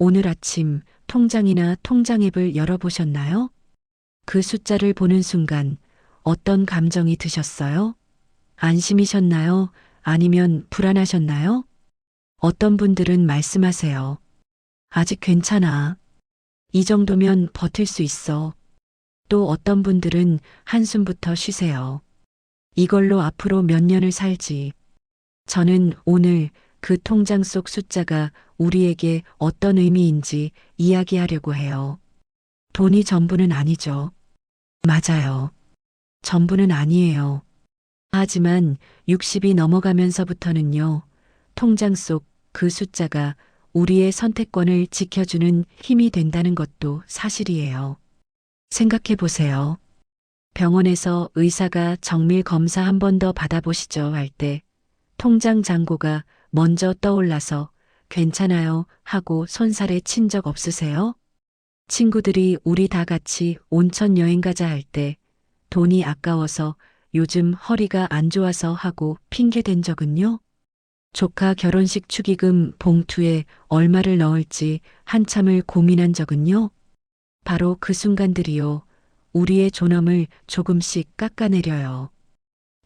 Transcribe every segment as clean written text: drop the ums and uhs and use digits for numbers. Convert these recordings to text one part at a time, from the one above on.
오늘 아침 통장이나 통장 앱을 열어보셨나요? 그 숫자를 보는 순간 어떤 감정이 드셨어요? 안심이셨나요? 아니면 불안하셨나요? 어떤 분들은 말씀하세요. 아직 괜찮아. 이 정도면 버틸 수 있어. 또 어떤 분들은 한숨부터 쉬세요. 이걸로 앞으로 몇 년을 살지. 저는 오늘 그 통장 속 숫자가 우리에게 어떤 의미인지 이야기하려고 해요. 돈이 전부는 아니죠. 맞아요. 전부는 아니에요. 하지만 60이 넘어가면서부터는요, 통장 속 그 숫자가 우리의 선택권을 지켜주는 힘이 된다는 것도 사실이에요. 생각해 보세요. 병원에서 의사가 정밀 검사 한 번 더 받아보시죠 할 때 통장 잔고가 먼저 떠올라서 괜찮아요 하고 손살에 친 적 없으세요? 친구들이 우리 다 같이 온천 여행 가자 할 때 돈이 아까워서 요즘 허리가 안 좋아서 하고 핑계 댄 적은요? 조카 결혼식 축의금 봉투에 얼마를 넣을지 한참을 고민한 적은요? 바로 그 순간들이요. 우리의 존엄을 조금씩 깎아내려요.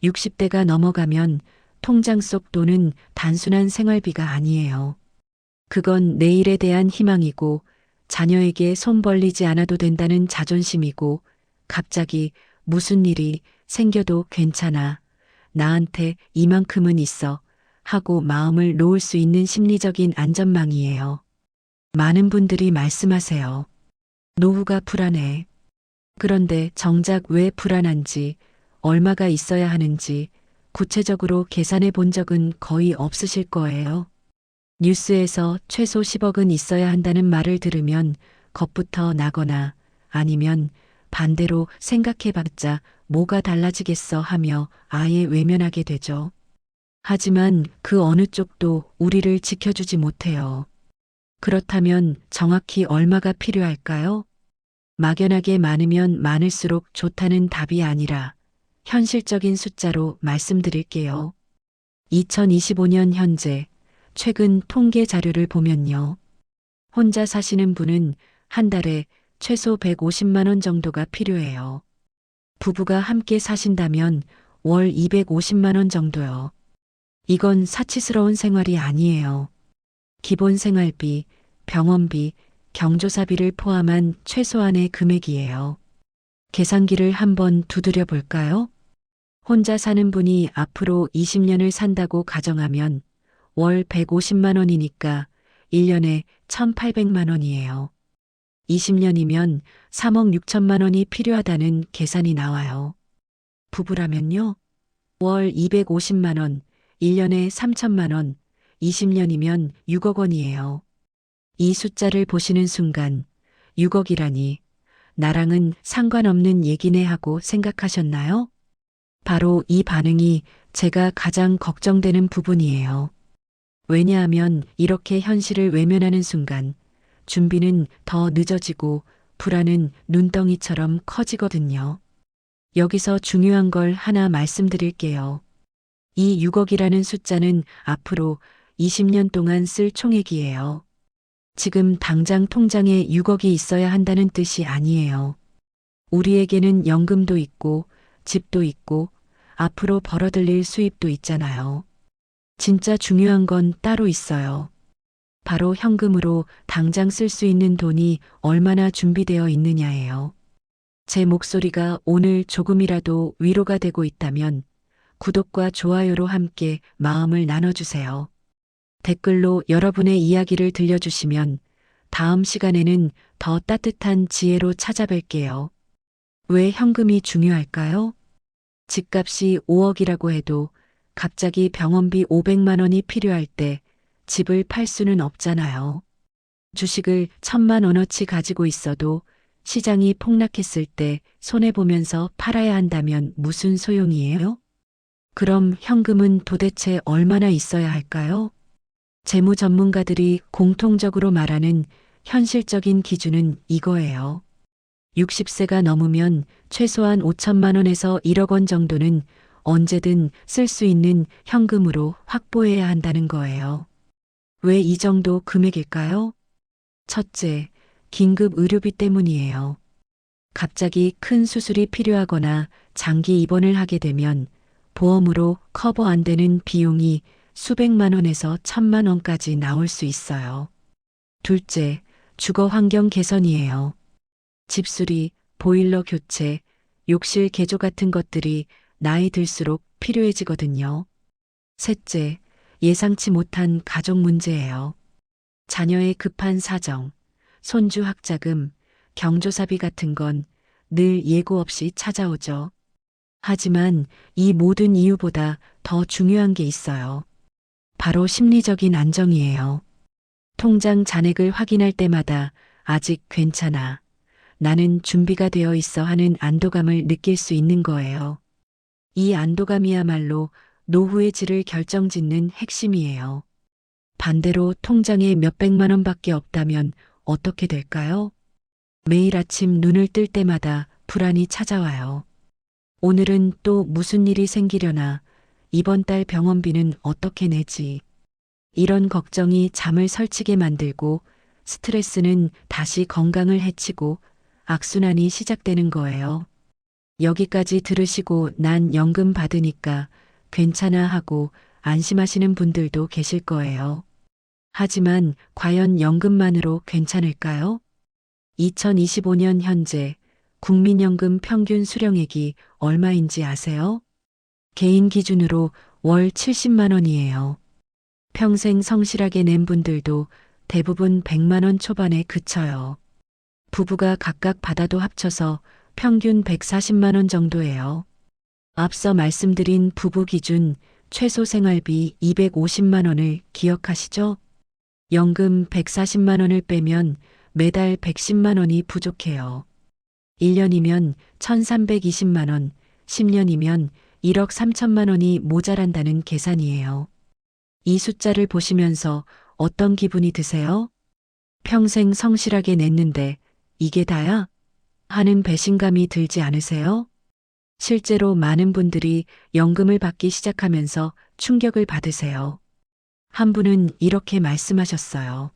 60대가 넘어가면 통장 속 돈은 단순한 생활비가 아니에요. 그건 내일에 대한 희망이고 자녀에게 손 벌리지 않아도 된다는 자존심이고 갑자기 무슨 일이 생겨도 괜찮아. 나한테 이만큼은 있어. 하고 마음을 놓을 수 있는 심리적인 안전망이에요. 많은 분들이 말씀하세요. 노후가 불안해. 그런데 정작 왜 불안한지, 얼마가 있어야 하는지 구체적으로 계산해 본 적은 거의 없으실 거예요. 뉴스에서 최소 10억은 있어야 한다는 말을 들으면 겁부터 나거나 아니면 반대로 생각해봤자 뭐가 달라지겠어 하며 아예 외면하게 되죠. 하지만 그 어느 쪽도 우리를 지켜주지 못해요. 그렇다면 정확히 얼마가 필요할까요? 막연하게 많으면 많을수록 좋다는 답이 아니라 현실적인 숫자로 말씀드릴게요. 2025년 현재 최근 통계 자료를 보면요. 혼자 사시는 분은 한 달에 최소 150만 원 정도가 필요해요. 부부가 함께 사신다면 월 250만 원 정도요. 이건 사치스러운 생활이 아니에요. 기본 생활비, 병원비, 경조사비를 포함한 최소한의 금액이에요. 계산기를 한번 두드려 볼까요? 혼자 사는 분이 앞으로 20년을 산다고 가정하면 월 150만 원이니까 1년에 1,800만 원이에요. 20년이면 3억 6천만 원이 필요하다는 계산이 나와요. 부부라면요? 월 250만 원, 1년에 3천만 원, 20년이면 6억 원이에요. 이 숫자를 보시는 순간 6억이라니 나랑은 상관없는 얘기네 하고 생각하셨나요? 바로 이 반응이 제가 가장 걱정되는 부분이에요. 왜냐하면 이렇게 현실을 외면하는 순간 준비는 더 늦어지고 불안은 눈덩이처럼 커지거든요. 여기서 중요한 걸 하나 말씀드릴게요. 이 6억이라는 숫자는 앞으로 20년 동안 쓸 총액이에요. 지금 당장 통장에 6억이 있어야 한다는 뜻이 아니에요. 우리에게는 연금도 있고 집도 있고 앞으로 벌어들일 수입도 있잖아요. 진짜 중요한 건 따로 있어요. 바로 현금으로 당장 쓸 수 있는 돈이 얼마나 준비되어 있느냐예요. 제 목소리가 오늘 조금이라도 위로가 되고 있다면 구독과 좋아요로 함께 마음을 나눠주세요. 댓글로 여러분의 이야기를 들려주시면 다음 시간에는 더 따뜻한 지혜로 찾아뵐게요. 왜 현금이 중요할까요? 집값이 5억이라고 해도 갑자기 병원비 500만 원이 필요할 때 집을 팔 수는 없잖아요. 주식을 1,000만 원어치 가지고 있어도 시장이 폭락했을 때 손해보면서 팔아야 한다면 무슨 소용이에요? 그럼 현금은 도대체 얼마나 있어야 할까요? 재무 전문가들이 공통적으로 말하는 현실적인 기준은 이거예요. 60세가 넘으면 최소한 5천만 원에서 1억 원 정도는 언제든 쓸 수 있는 현금으로 확보해야 한다는 거예요. 왜 이 정도 금액일까요? 첫째, 긴급 의료비 때문이에요. 갑자기 큰 수술이 필요하거나 장기 입원을 하게 되면 보험으로 커버 안 되는 비용이 수백만 원에서 천만 원까지 나올 수 있어요. 둘째, 주거 환경 개선이에요. 집수리, 보일러 교체, 욕실 개조 같은 것들이 나이 들수록 필요해지거든요. 셋째, 예상치 못한 가족 문제예요. 자녀의 급한 사정, 손주 학자금, 경조사비 같은 건 늘 예고 없이 찾아오죠. 하지만 이 모든 이유보다 더 중요한 게 있어요. 바로 심리적인 안정이에요. 통장 잔액을 확인할 때마다 아직 괜찮아. 나는 준비가 되어 있어 하는 안도감을 느낄 수 있는 거예요. 이 안도감이야말로 노후의 질을 결정짓는 핵심이에요. 반대로 통장에 몇백만 원밖에 없다면 어떻게 될까요? 매일 아침 눈을 뜰 때마다 불안이 찾아와요. 오늘은 또 무슨 일이 생기려나, 이번 달 병원비는 어떻게 내지. 이런 걱정이 잠을 설치게 만들고 스트레스는 다시 건강을 해치고 악순환이 시작되는 거예요. 여기까지 들으시고 난 연금 받으니까 괜찮아 하고 안심하시는 분들도 계실 거예요. 하지만 과연 연금만으로 괜찮을까요? 2025년 현재 국민연금 평균 수령액이 얼마인지 아세요? 개인 기준으로 월 70만 원이에요. 평생 성실하게 낸 분들도 대부분 100만 원 초반에 그쳐요. 부부가 각각 받아도 합쳐서 평균 140만 원 정도예요. 앞서 말씀드린 부부 기준 최소 생활비 250만 원을 기억하시죠? 연금 140만 원을 빼면 매달 110만 원이 부족해요. 1년이면 1320만 원, 10년이면 1억 3천만 원이 모자란다는 계산이에요. 이 숫자를 보시면서 어떤 기분이 드세요? 평생 성실하게 냈는데 이게 다야? 하는 배신감이 들지 않으세요? 실제로 많은 분들이 연금을 받기 시작하면서 충격을 받으세요. 한 분은 이렇게 말씀하셨어요.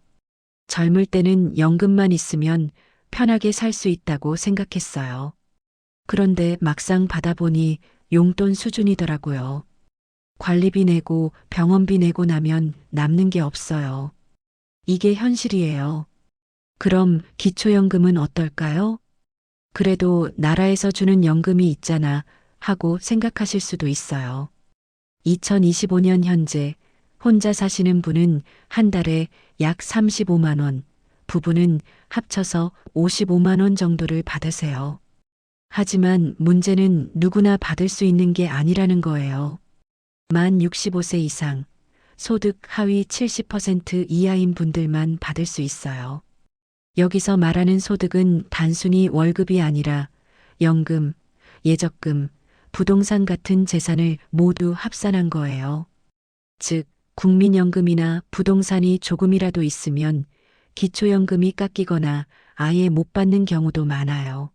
젊을 때는 연금만 있으면 편하게 살 수 있다고 생각했어요. 그런데 막상 받아보니 용돈 수준이더라고요. 관리비 내고 병원비 내고 나면 남는 게 없어요. 이게 현실이에요. 그럼 기초연금은 어떨까요? 그래도 나라에서 주는 연금이 있잖아 하고 생각하실 수도 있어요. 2025년 현재 혼자 사시는 분은 한 달에 약 35만 원, 부부는 합쳐서 55만 원 정도를 받으세요. 하지만 문제는 누구나 받을 수 있는 게 아니라는 거예요. 만 65세 이상, 소득 하위 70% 이하인 분들만 받을 수 있어요. 여기서 말하는 소득은 단순히 월급이 아니라 연금, 예적금, 부동산 같은 재산을 모두 합산한 거예요. 즉, 국민연금이나 부동산이 조금이라도 있으면 기초연금이 깎이거나 아예 못 받는 경우도 많아요.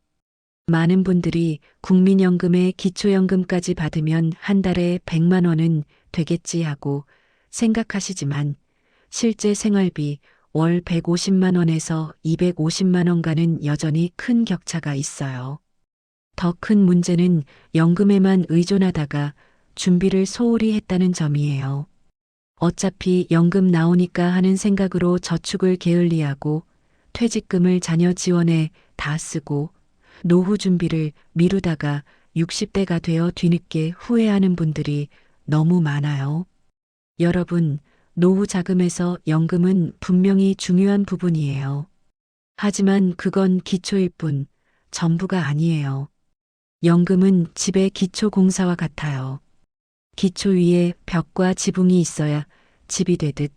많은 분들이 국민연금에 기초연금까지 받으면 한 달에 100만 원은 되겠지 하고 생각하시지만 실제 생활비 월 150만 원에서 250만 원과는 여전히 큰 격차가 있어요. 더 큰 문제는 연금에만 의존하다가 준비를 소홀히 했다는 점이에요. 어차피 연금 나오니까 하는 생각으로 저축을 게을리하고 퇴직금을 자녀 지원에 다 쓰고 노후 준비를 미루다가 60대가 되어 뒤늦게 후회하는 분들이 너무 많아요. 여러분, 노후 자금에서 연금은 분명히 중요한 부분이에요. 하지만 그건 기초일 뿐 전부가 아니에요. 연금은 집의 기초 공사와 같아요. 기초 위에 벽과 지붕이 있어야 집이 되듯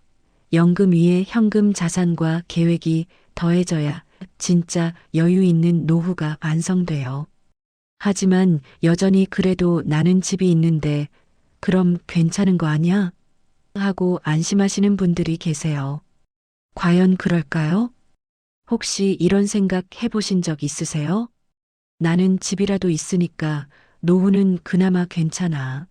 연금 위에 현금 자산과 계획이 더해져야 진짜 여유 있는 노후가 완성돼요. 하지만 여전히 그래도 나는 집이 있는데 그럼 괜찮은 거 아니야? 하고 안심하시는 분들이 계세요. 과연 그럴까요? 혹시 이런 생각 해보신 적 있으세요? 나는 집이라도 있으니까 노후는 그나마 괜찮아.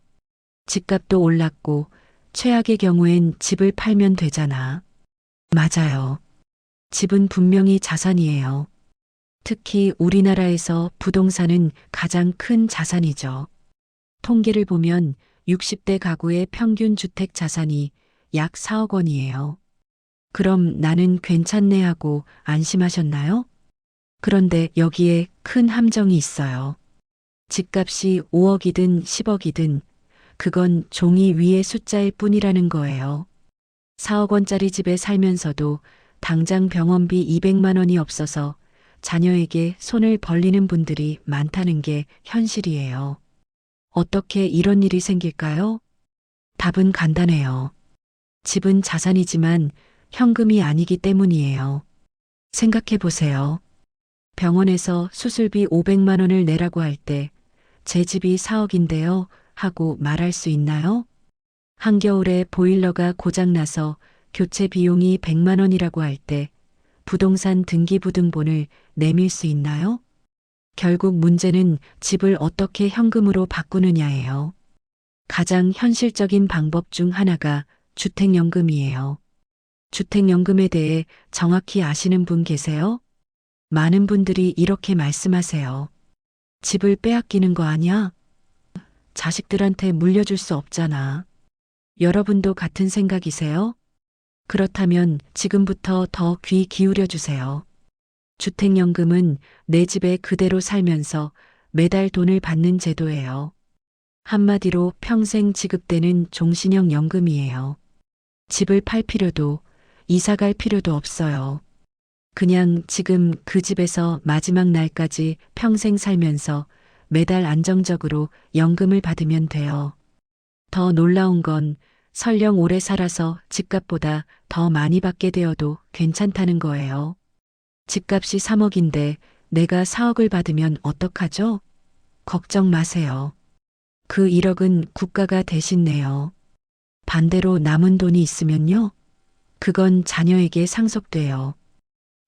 집값도 올랐고 최악의 경우엔 집을 팔면 되잖아. 맞아요. 집은 분명히 자산이에요. 특히 우리나라에서 부동산은 가장 큰 자산이죠. 통계를 보면 60대 가구의 평균 주택 자산이 약 4억 원이에요. 그럼 나는 괜찮네 하고 안심하셨나요? 그런데 여기에 큰 함정이 있어요. 집값이 5억이든 10억이든 그건 종이 위의 숫자일 뿐이라는 거예요. 4억 원짜리 집에 살면서도 당장 병원비 200만 원이 없어서 자녀에게 손을 벌리는 분들이 많다는 게 현실이에요. 어떻게 이런 일이 생길까요? 답은 간단해요. 집은 자산이지만 현금이 아니기 때문이에요. 생각해 보세요. 병원에서 수술비 500만 원을 내라고 할 때 제 집이 4억인데요 하고 말할 수 있나요? 한겨울에 보일러가 고장나서 교체 비용이 100만 원이라고 할 때 부동산 등기부등본을 내밀 수 있나요? 결국 문제는 집을 어떻게 현금으로 바꾸느냐예요. 가장 현실적인 방법 중 하나가 주택연금이에요. 주택연금에 대해 정확히 아시는 분 계세요? 많은 분들이 이렇게 말씀하세요. 집을 빼앗기는 거 아니야? 자식들한테 물려줄 수 없잖아. 여러분도 같은 생각이세요? 그렇다면 지금부터 더 귀 기울여 주세요. 주택연금은 내 집에 그대로 살면서 매달 돈을 받는 제도예요. 한마디로 평생 지급되는 종신형 연금이에요. 집을 팔 필요도 이사 갈 필요도 없어요. 그냥 지금 그 집에서 마지막 날까지 평생 살면서 매달 안정적으로 연금을 받으면 돼요. 더 놀라운 건 설령 오래 살아서 집값보다 더 많이 받게 되어도 괜찮다는 거예요. 집값이 3억인데 내가 4억을 받으면 어떡하죠? 걱정 마세요. 그 1억은 국가가 대신 내요. 반대로 남은 돈이 있으면요? 그건 자녀에게 상속돼요.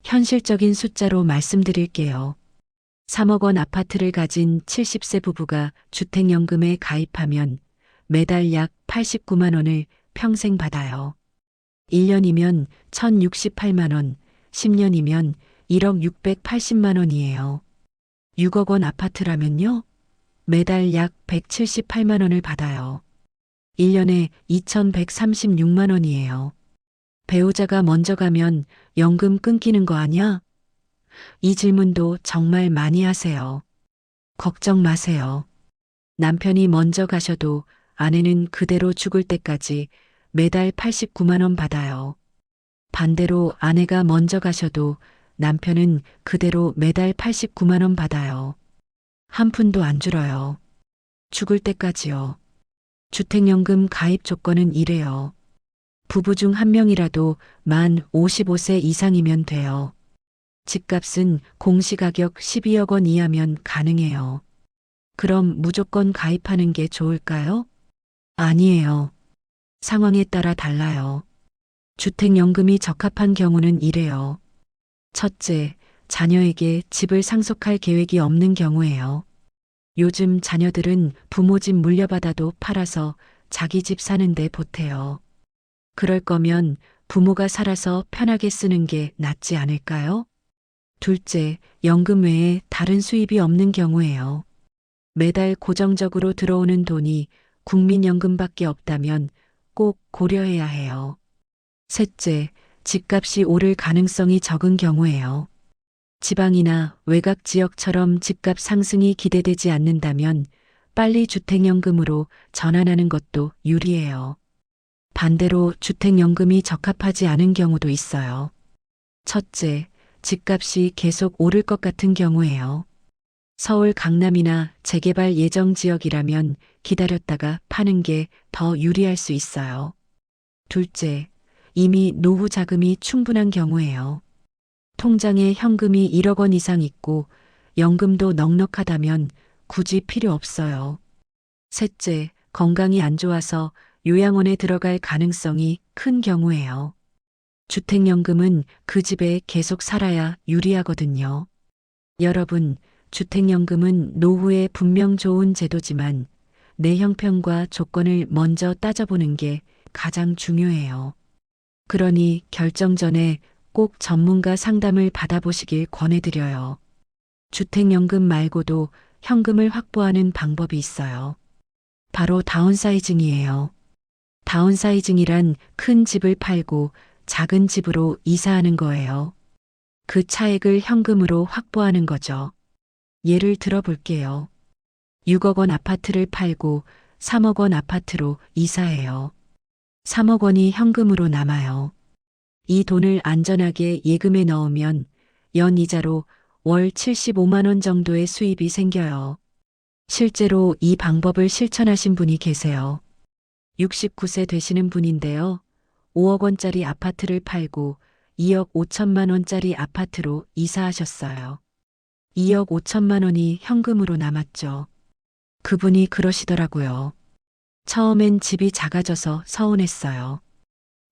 현실적인 숫자로 말씀드릴게요. 3억 원 아파트를 가진 70세 부부가 주택연금에 가입하면 매달 약 89만 원을 평생 받아요. 1년이면 1,068만 원, 10년이면 1억 680만 원이에요. 6억 원 아파트라면요? 매달 약 178만 원을 받아요. 1년에 2,136만 원이에요. 배우자가 먼저 가면 연금 끊기는 거 아니야? 이 질문도 정말 많이 하세요. 걱정 마세요. 남편이 먼저 가셔도 아내는 그대로 죽을 때까지 매달 89만 원 받아요. 반대로 아내가 먼저 가셔도 남편은 그대로 매달 89만 원 받아요. 한 푼도 안 줄어요. 죽을 때까지요. 주택연금 가입 조건은 이래요. 부부 중 한 명이라도 만 55세 이상이면 돼요. 집값은 공시가격 12억 원 이하면 가능해요. 그럼 무조건 가입하는 게 좋을까요? 아니에요. 상황에 따라 달라요. 주택연금이 적합한 경우는 이래요. 첫째, 자녀에게 집을 상속할 계획이 없는 경우예요. 요즘 자녀들은 부모 집 물려받아도 팔아서 자기 집 사는데 보태요. 그럴 거면 부모가 살아서 편하게 쓰는 게 낫지 않을까요? 둘째, 연금 외에 다른 수입이 없는 경우예요. 매달 고정적으로 들어오는 돈이 국민연금밖에 없다면 꼭 고려해야 해요. 셋째, 집값이 오를 가능성이 적은 경우예요. 지방이나 외곽 지역처럼 집값 상승이 기대되지 않는다면 빨리 주택연금으로 전환하는 것도 유리해요. 반대로 주택연금이 적합하지 않은 경우도 있어요. 첫째, 집값이 계속 오를 것 같은 경우예요. 서울 강남이나 재개발 예정 지역이라면 기다렸다가 파는 게 더 유리할 수 있어요. 둘째, 이미 노후 자금이 충분한 경우예요. 통장에 현금이 1억 원 이상 있고 연금도 넉넉하다면 굳이 필요 없어요. 셋째, 건강이 안 좋아서 요양원에 들어갈 가능성이 큰 경우예요. 주택연금은 그 집에 계속 살아야 유리하거든요. 여러분, 주택연금은 노후에 분명 좋은 제도지만 내 형편과 조건을 먼저 따져보는 게 가장 중요해요. 그러니 결정 전에 꼭 전문가 상담을 받아보시길 권해드려요. 주택연금 말고도 현금을 확보하는 방법이 있어요. 바로 다운사이징이에요. 다운사이징이란 큰 집을 팔고 작은 집으로 이사하는 거예요. 그 차액을 현금으로 확보하는 거죠. 예를 들어 볼게요. 6억 원 아파트를 팔고 3억 원 아파트로 이사해요. 3억 원이 현금으로 남아요. 이 돈을 안전하게 예금에 넣으면 연이자로 월 75만 원 정도의 수입이 생겨요. 실제로 이 방법을 실천하신 분이 계세요. 69세 되시는 분인데요. 5억 원짜리 아파트를 팔고 2억 5천만 원짜리 아파트로 이사하셨어요. 2억 5천만 원이 현금으로 남았죠. 그분이 그러시더라고요. 처음엔 집이 작아져서 서운했어요.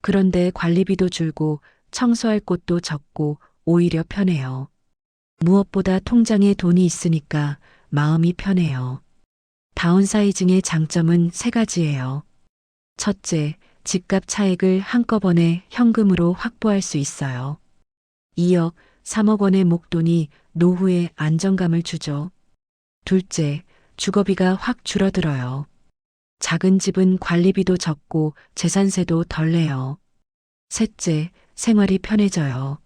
그런데 관리비도 줄고 청소할 곳도 적고 오히려 편해요. 무엇보다 통장에 돈이 있으니까 마음이 편해요. 다운사이징의 장점은 세 가지예요. 첫째, 집값 차익을 한꺼번에 현금으로 확보할 수 있어요. 2억, 3억 원의 목돈이 노후에 안정감을 주죠. 둘째, 주거비가 확 줄어들어요. 작은 집은 관리비도 적고 재산세도 덜 내요. 셋째, 생활이 편해져요.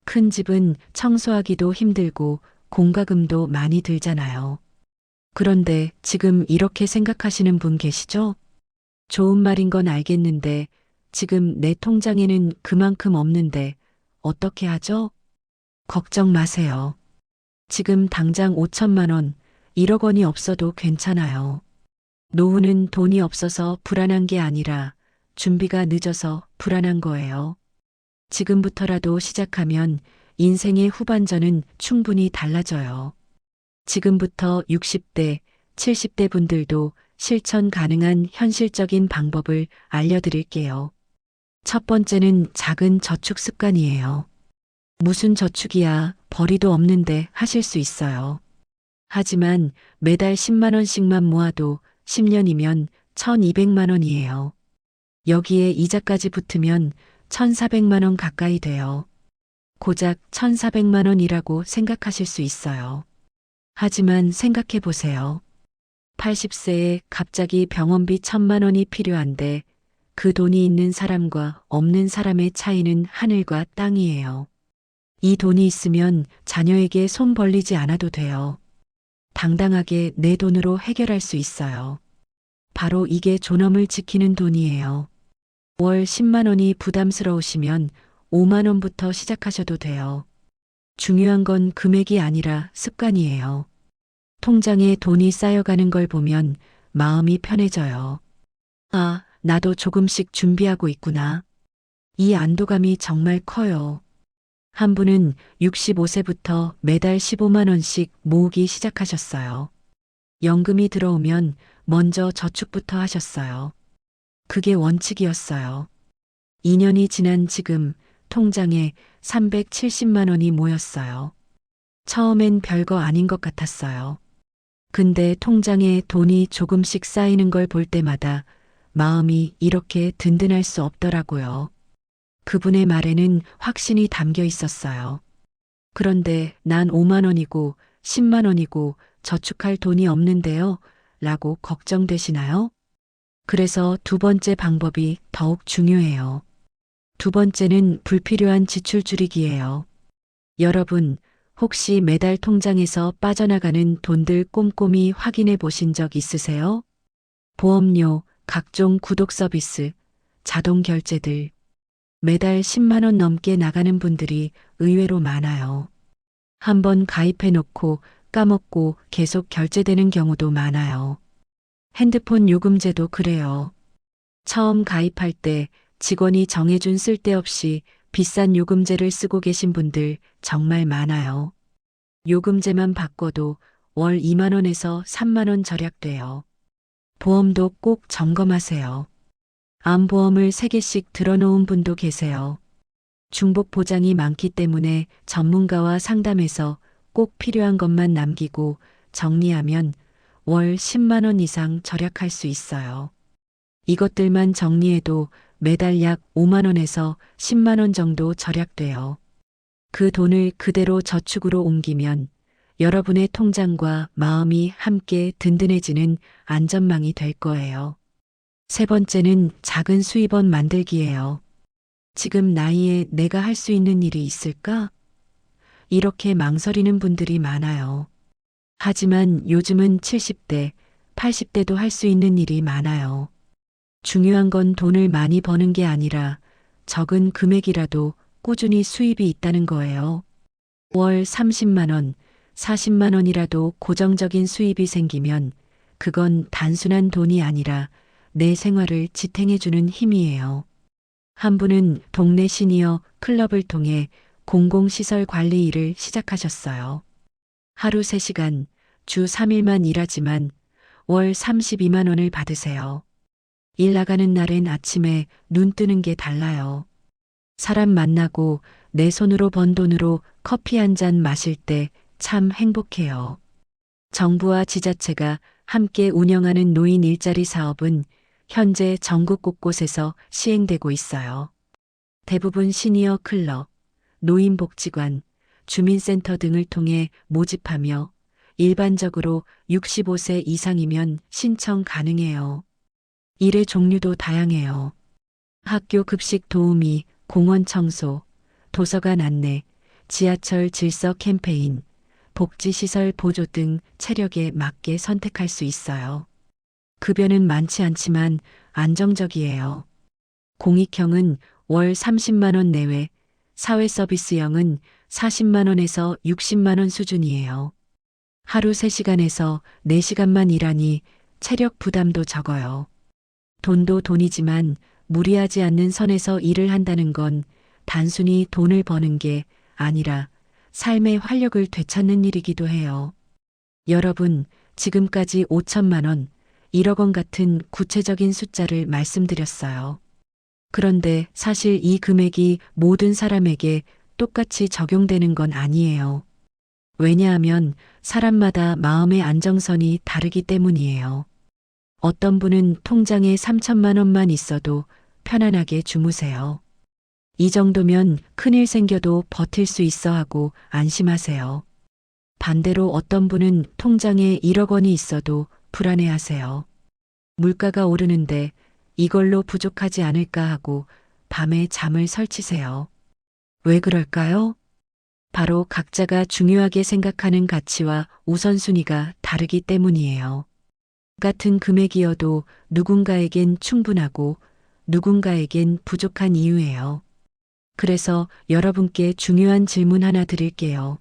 큰 집은 청소하기도 힘들고 공과금도 많이 들잖아요. 그런데 지금 이렇게 생각하시는 분 계시죠? 좋은 말인 건 알겠는데 지금 내 통장에는 그만큼 없는데 어떻게 하죠? 걱정 마세요. 지금 당장 5천만 원, 1억 원이 없어도 괜찮아요. 노후는 돈이 없어서 불안한 게 아니라 준비가 늦어서 불안한 거예요. 지금부터라도 시작하면 인생의 후반전은 충분히 달라져요. 지금부터 60대, 70대 분들도 실천 가능한 현실적인 방법을 알려드릴게요. 첫 번째는 작은 저축 습관이에요. 무슨 저축이야, 벌이도 없는데 하실 수 있어요. 하지만 매달 10만 원씩만 모아도 10년이면 1,200만 원이에요. 여기에 이자까지 붙으면 1,400만 원 가까이 돼요. 고작 1,400만 원이라고 생각하실 수 있어요. 하지만 생각해 보세요. 80세에 갑자기 병원비 1,000만 원이 필요한데 그 돈이 있는 사람과 없는 사람의 차이는 하늘과 땅이에요. 이 돈이 있으면 자녀에게 손 벌리지 않아도 돼요. 당당하게 내 돈으로 해결할 수 있어요. 바로 이게 존엄을 지키는 돈이에요. 월 10만 원이 부담스러우시면 5만 원부터 시작하셔도 돼요. 중요한 건 금액이 아니라 습관이에요. 통장에 돈이 쌓여가는 걸 보면 마음이 편해져요. 아, 나도 조금씩 준비하고 있구나. 이 안도감이 정말 커요. 한 분은 65세부터 매달 15만 원씩 모으기 시작하셨어요. 연금이 들어오면 먼저 저축부터 하셨어요. 그게 원칙이었어요. 2년이 지난 지금 통장에 370만 원이 모였어요. 처음엔 별거 아닌 것 같았어요. 근데 통장에 돈이 조금씩 쌓이는 걸 볼 때마다 마음이 이렇게 든든할 수 없더라고요. 그분의 말에는 확신이 담겨 있었어요. 그런데 난 5만 원이고 10만 원이고 저축할 돈이 없는데요. 라고 걱정되시나요? 그래서 두 번째 방법이 더욱 중요해요. 두 번째는 불필요한 지출 줄이기예요. 여러분, 혹시 매달 통장에서 빠져나가는 돈들 꼼꼼히 확인해 보신 적 있으세요? 보험료, 각종 구독 서비스, 자동 결제들. 매달 10만 원 넘게 나가는 분들이 의외로 많아요. 한번 가입해 놓고 까먹고 계속 결제되는 경우도 많아요. 핸드폰 요금제도 그래요. 처음 가입할 때 직원이 정해준 쓸데없이 비싼 요금제를 쓰고 계신 분들 정말 많아요. 요금제만 바꿔도 월 2만 원에서 3만 원 절약돼요. 보험도 꼭 점검하세요. 암보험을 3개씩 들어놓은 분도 계세요. 중복 보장이 많기 때문에 전문가와 상담해서 꼭 필요한 것만 남기고 정리하면 월 10만 원 이상 절약할 수 있어요. 이것들만 정리해도 매달 약 5만 원에서 10만 원 정도 절약돼요. 그 돈을 그대로 저축으로 옮기면 여러분의 통장과 마음이 함께 든든해지는 안전망이 될 거예요. 세 번째는 작은 수입원 만들기예요. 지금 나이에 내가 할 수 있는 일이 있을까? 이렇게 망설이는 분들이 많아요. 하지만 요즘은 70대, 80대도 할 수 있는 일이 많아요. 중요한 건 돈을 많이 버는 게 아니라 적은 금액이라도 꾸준히 수입이 있다는 거예요. 월 30만 원, 40만 원이라도 고정적인 수입이 생기면 그건 단순한 돈이 아니라 내 생활을 지탱해주는 힘이에요. 한 분은 동네 시니어 클럽을 통해 공공시설 관리 일을 시작하셨어요. 하루 3시간, 주 3일만 일하지만 월 32만 원을 받으세요. 일 나가는 날엔 아침에 눈 뜨는 게 달라요. 사람 만나고 내 손으로 번 돈으로 커피 한 잔 마실 때 참 행복해요. 정부와 지자체가 함께 운영하는 노인 일자리 사업은 현재 전국 곳곳에서 시행되고 있어요. 대부분 시니어 클럽, 노인복지관, 주민센터 등을 통해 모집하며 일반적으로 65세 이상이면 신청 가능해요. 일의 종류도 다양해요. 학교 급식 도우미, 공원 청소, 도서관 안내, 지하철 질서 캠페인, 복지시설 보조 등 체력에 맞게 선택할 수 있어요. 급여는 많지 않지만 안정적이에요. 공익형은 월 30만 원 내외, 사회서비스형은 40만 원에서 60만 원 수준이에요. 하루 3시간에서 4시간만 일하니 체력 부담도 적어요. 돈도 돈이지만 무리하지 않는 선에서 일을 한다는 건 단순히 돈을 버는 게 아니라 삶의 활력을 되찾는 일이기도 해요. 여러분, 지금까지 5천만 원, 1억 원 같은 구체적인 숫자를 말씀드렸어요. 그런데 사실 이 금액이 모든 사람에게 똑같이 적용되는 건 아니에요. 왜냐하면 사람마다 마음의 안정선이 다르기 때문이에요. 어떤 분은 통장에 3천만 원만 있어도 편안하게 주무세요. 이 정도면 큰일 생겨도 버틸 수 있어 하고 안심하세요. 반대로 어떤 분은 통장에 1억 원이 있어도 불안해하세요. 물가가 오르는데 이걸로 부족하지 않을까 하고 밤에 잠을 설치세요. 왜 그럴까요? 바로 각자가 중요하게 생각하는 가치와 우선순위가 다르기 때문이에요. 같은 금액이어도 누군가에겐 충분하고 누군가에겐 부족한 이유예요. 그래서 여러분께 중요한 질문 하나 드릴게요.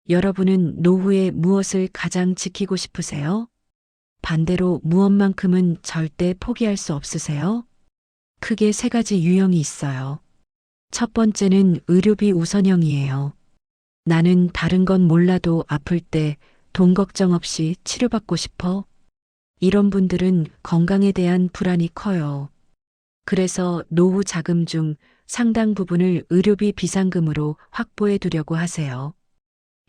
여러분은 노후에 무엇을 가장 지키고 싶으세요? 반대로 무엇만큼은 절대 포기할 수 없으세요? 크게 3가지 유형이 있어요. 첫 번째는 의료비 우선형이에요. 나는 다른 건 몰라도 아플 때 돈 걱정 없이 치료받고 싶어. 이런 분들은 건강에 대한 불안이 커요. 그래서 노후 자금 중 상당 부분을 의료비 비상금으로 확보해 두려고 하세요.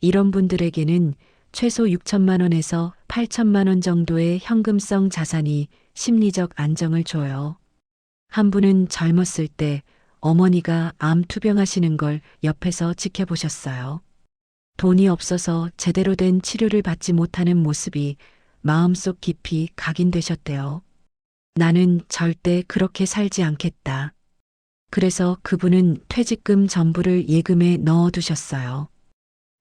이런 분들에게는 최소 6천만 원에서 8천만 원 정도의 현금성 자산이 심리적 안정을 줘요. 한 분은 젊었을 때 어머니가 암 투병하시는 걸 옆에서 지켜보셨어요. 돈이 없어서 제대로 된 치료를 받지 못하는 모습이 마음속 깊이 각인되셨대요. 나는 절대 그렇게 살지 않겠다. 그래서 그분은 퇴직금 전부를 예금에 넣어두셨어요.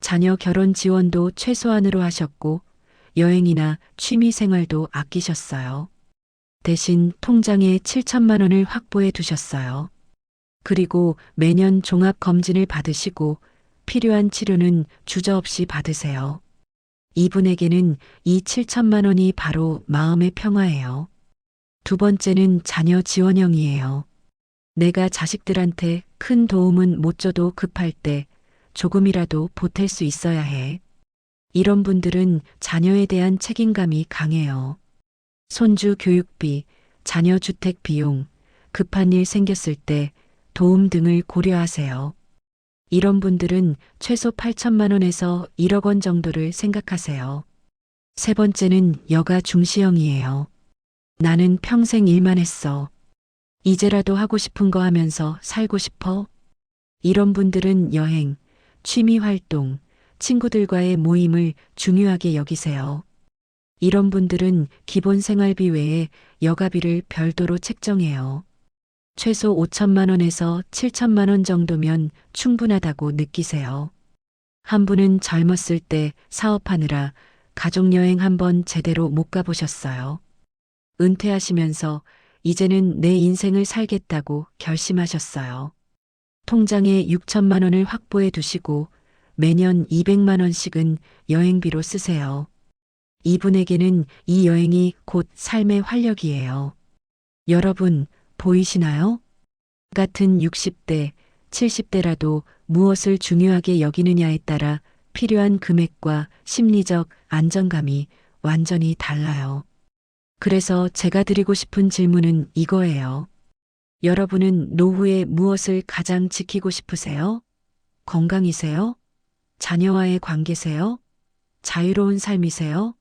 자녀 결혼 지원도 최소한으로 하셨고 여행이나 취미 생활도 아끼셨어요. 대신 통장에 7천만 원을 확보해 두셨어요. 그리고 매년 종합검진을 받으시고 필요한 치료는 주저없이 받으세요. 이분에게는 이 7천만 원이 바로 마음의 평화예요. 두 번째는 자녀 지원형이에요. 내가 자식들한테 큰 도움은 못 줘도 급할 때 조금이라도 보탤 수 있어야 해. 이런 분들은 자녀에 대한 책임감이 강해요. 손주 교육비, 자녀 주택 비용, 급한 일 생겼을 때 도움 등을 고려하세요. 이런 분들은 최소 8천만 원에서 1억 원 정도를 생각하세요. 세 번째는 여가 중시형이에요. 나는 평생 일만 했어. 이제라도 하고 싶은 거 하면서 살고 싶어? 이런 분들은 여행, 취미 활동, 친구들과의 모임을 중요하게 여기세요. 이런 분들은 기본 생활비 외에 여가비를 별도로 책정해요. 최소 5천만 원에서 7천만 원 정도면 충분하다고 느끼세요. 한 분은 젊었을 때 사업하느라 가족여행 한번 제대로 못 가보셨어요. 은퇴하시면서 이제는 내 인생을 살겠다고 결심하셨어요. 통장에 6천만 원을 확보해 두시고 매년 200만 원씩은 여행비로 쓰세요. 이분에게는 이 여행이 곧 삶의 활력이에요. 여러분, 보이시나요? 같은 60대, 70대라도 무엇을 중요하게 여기느냐에 따라 필요한 금액과 심리적 안정감이 완전히 달라요. 그래서 제가 드리고 싶은 질문은 이거예요. 여러분은 노후에 무엇을 가장 지키고 싶으세요? 건강이세요? 자녀와의 관계세요? 자유로운 삶이세요?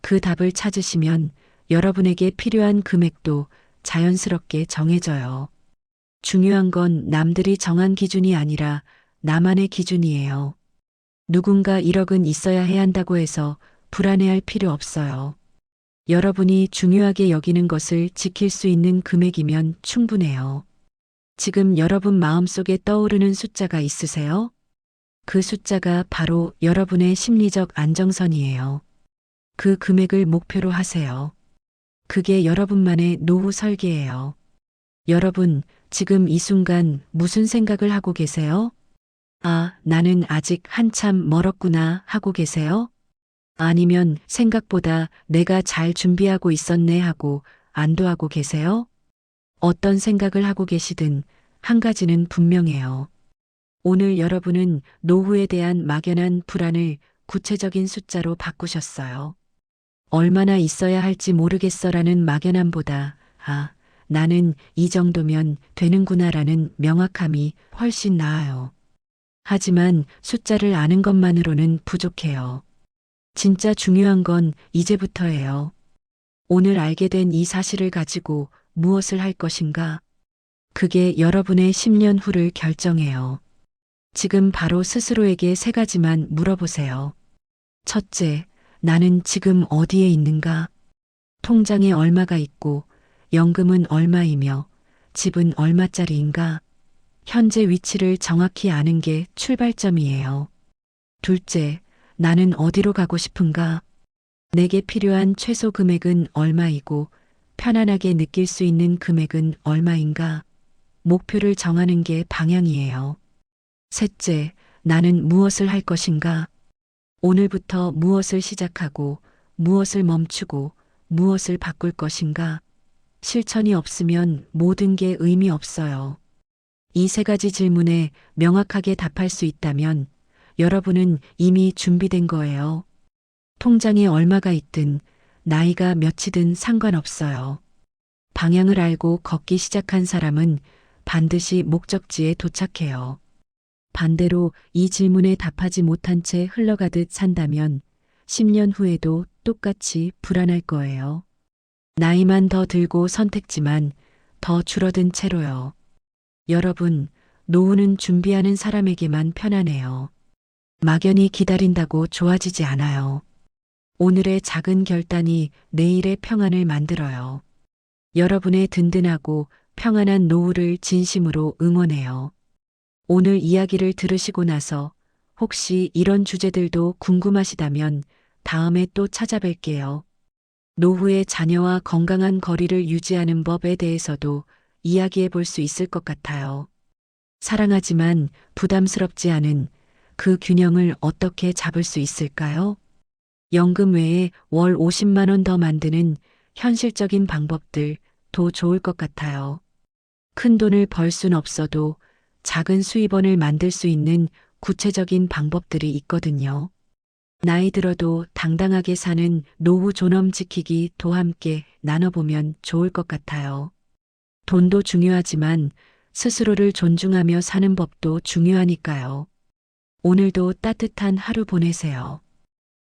그 답을 찾으시면 여러분에게 필요한 금액도 자연스럽게 정해져요. 중요한 건 남들이 정한 기준이 아니라 나만의 기준이에요. 누군가 1억은 있어야 해야 한다고 해서 불안해할 필요 없어요. 여러분이 중요하게 여기는 것을 지킬 수 있는 금액이면 충분해요. 지금 여러분 마음속에 떠오르는 숫자가 있으세요? 그 숫자가 바로 여러분의 심리적 안정선이에요. 그 금액을 목표로 하세요. 그게 여러분만의 노후 설계예요. 여러분, 지금 이 순간 무슨 생각을 하고 계세요? 아, 나는 아직 한참 멀었구나 하고 계세요? 아니면 생각보다 내가 잘 준비하고 있었네 하고 안도하고 계세요? 어떤 생각을 하고 계시든 한 가지는 분명해요. 오늘 여러분은 노후에 대한 막연한 불안을 구체적인 숫자로 바꾸셨어요. 얼마나 있어야 할지 모르겠어라는 막연함보다 나는 이 정도면 되는구나라는 명확함이 훨씬 나아요. 하지만 숫자를 아는 것만으로는 부족해요. 진짜 중요한 건 이제부터예요. 오늘 알게 된 이 사실을 가지고 무엇을 할 것인가? 그게 여러분의 10년 후를 결정해요. 지금 바로 스스로에게 세 가지만 물어보세요. 첫째, 나는 지금 어디에 있는가? 통장에 얼마가 있고, 연금은 얼마이며, 집은 얼마짜리인가? 현재 위치를 정확히 아는 게 출발점이에요. 둘째, 나는 어디로 가고 싶은가? 내게 필요한 최소 금액은 얼마이고, 편안하게 느낄 수 있는 금액은 얼마인가? 목표를 정하는 게 방향이에요. 셋째, 나는 무엇을 할 것인가? 오늘부터 무엇을 시작하고, 무엇을 멈추고, 무엇을 바꿀 것인가? 실천이 없으면 모든 게 의미 없어요. 이 세 가지 질문에 명확하게 답할 수 있다면 여러분은 이미 준비된 거예요. 통장에 얼마가 있든 나이가 몇이든 상관없어요. 방향을 알고 걷기 시작한 사람은 반드시 목적지에 도착해요. 반대로 이 질문에 답하지 못한 채 흘러가듯 산다면 10년 후에도 똑같이 불안할 거예요. 나이만 더 들고 선택지만 더 줄어든 채로요. 여러분, 노후는 준비하는 사람에게만 편안해요. 막연히 기다린다고 좋아지지 않아요. 오늘의 작은 결단이 내일의 평안을 만들어요. 여러분의 든든하고 평안한 노후를 진심으로 응원해요. 오늘 이야기를 들으시고 나서 혹시 이런 주제들도 궁금하시다면 다음에 또 찾아뵐게요. 노후의 자녀와 건강한 거리를 유지하는 법에 대해서도 이야기해 볼 수 있을 것 같아요. 사랑하지만 부담스럽지 않은 그 균형을 어떻게 잡을 수 있을까요? 연금 외에 월 50만 원 더 만드는 현실적인 방법들도 좋을 것 같아요. 큰 돈을 벌 순 없어도 작은 수입원을 만들 수 있는 구체적인 방법들이 있거든요. 나이 들어도 당당하게 사는 노후 존엄 지키기도 함께 나눠보면 좋을 것 같아요. 돈도 중요하지만 스스로를 존중하며 사는 법도 중요하니까요. 오늘도 따뜻한 하루 보내세요.